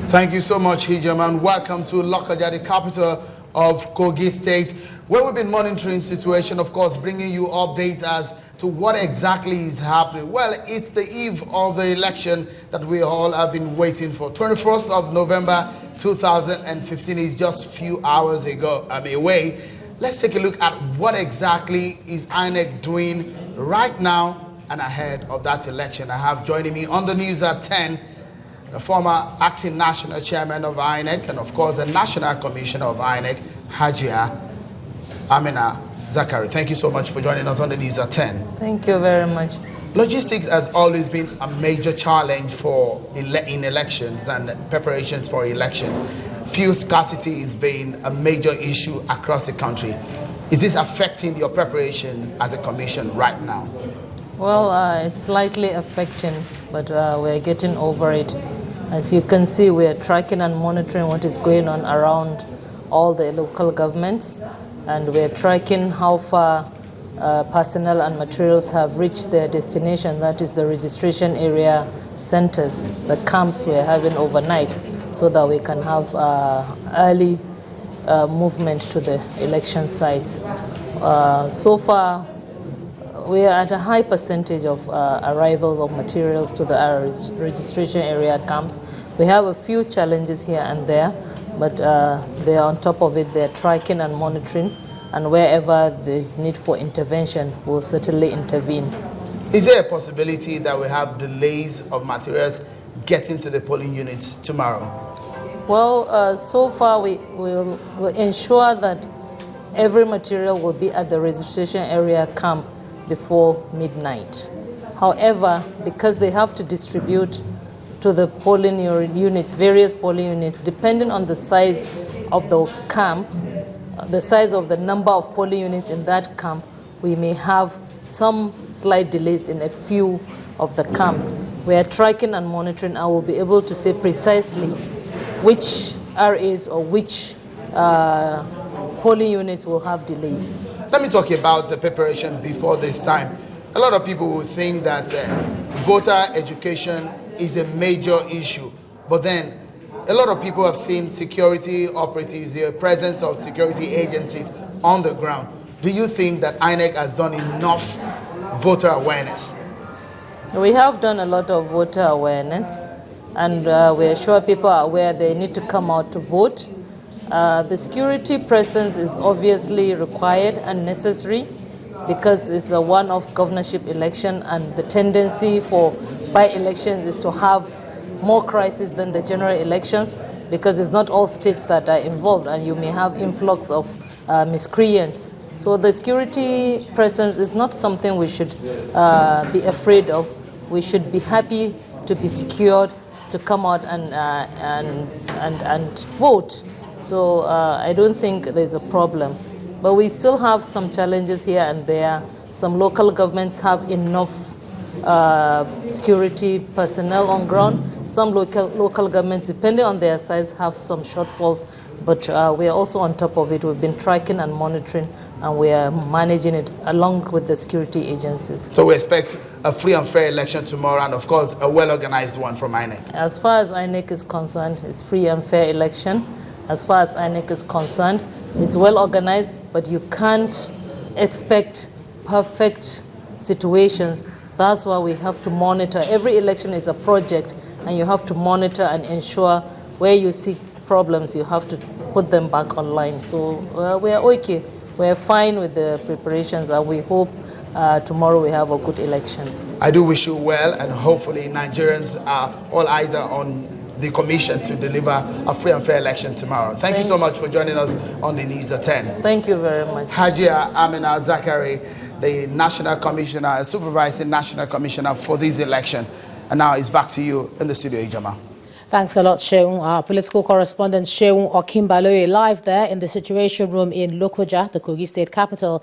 Thank you so much, Hijaman. Welcome to Lokoja, the capital of Kogi State, where we've been monitoring situation, of course, bringing you updates as to what exactly is happening. Well, it's the eve of the election that we all have been waiting for. 21st of November 2015 is just a few hours away. Let's take a look at what exactly is INEC doing right now and ahead of that election. I have joining me on the news at 10, the former acting national chairman of INEC and, of course, the national commissioner of INEC, Hajia Amina Zakari. Thank you so much for joining us on the news at 10. Thank you very much. Logistics has always been a major challenge in elections and preparations for elections. Fuel scarcity has been a major issue across the country. Is this affecting your preparation as a commission right now? Well, it's slightly affecting, but we're getting over it. As you can see, we are tracking and monitoring what is going on around all the local governments, and we're tracking how far personnel and materials have reached their destination, that is the registration area centers, the camps we're having overnight, so that we can have early movement to the election sites. So far, we are at a high percentage of arrival of materials to the registration area camps. We have a few challenges here and there, but they are on top of it. They're tracking and monitoring, and wherever there's need for intervention, we'll certainly intervene. Is there a possibility that we have delays of materials getting to the polling units tomorrow? Well, so far we'll ensure that every material will be at the registration area camp before midnight. However, because they have to distribute to the polling units, various polling units, depending on the size of the camp, the size of the number of polling units in that camp, we may have some slight delays in a few of the camps. We are tracking and monitoring, and we'll be able to say precisely which RAs or which polling units will have delays. Let me talk about the preparation before this time. A lot of people will think that voter education is a major issue, but then a lot of people have seen security operatives, the presence of security agencies on the ground. Do you think that INEC has done enough voter awareness? We have done a lot of voter awareness, and we're sure people are aware they need to come out to vote. The security presence is obviously required and necessary because it's a one-off governorship election, and the tendency for by-elections is to have more crisis than the general elections because it's not all states that are involved, and you may have influx of miscreants. So the security presence is not something we should be afraid of. We should be happy to be secured, to come out and vote. So I don't think there's a problem. But we still have some challenges here and there. Some local governments have enough security personnel on ground. Some local governments, depending on their size, have some shortfalls. But we are also on top of it. We've been tracking and monitoring, and we are managing it along with the security agencies. So we expect a free and fair election tomorrow, and of course a well-organized one from INEC. As far as INEC is concerned, it's free and fair election. As far as INEC is concerned, it's well organized, but you can't expect perfect situations. That's why we have to monitor. Every election is a project, and you have to monitor and ensure where you see problems, you have to put them back online. So we're okay. We're fine with the preparations, and we hope tomorrow we have a good election. I do wish you well, and hopefully Nigerians are all eyes are on the commission to deliver a free and fair election tomorrow. Thank you so much for joining us on the news at 10. Thank you very much. Hajia Amina Zakari, the national commissioner, supervising national commissioner for this election. And now it's back to you in the studio, Ijama. Thanks a lot, Sheung. Our political correspondent Sheung Okimbaloye live there in the Situation Room in Lokoja, the Kogi State capital.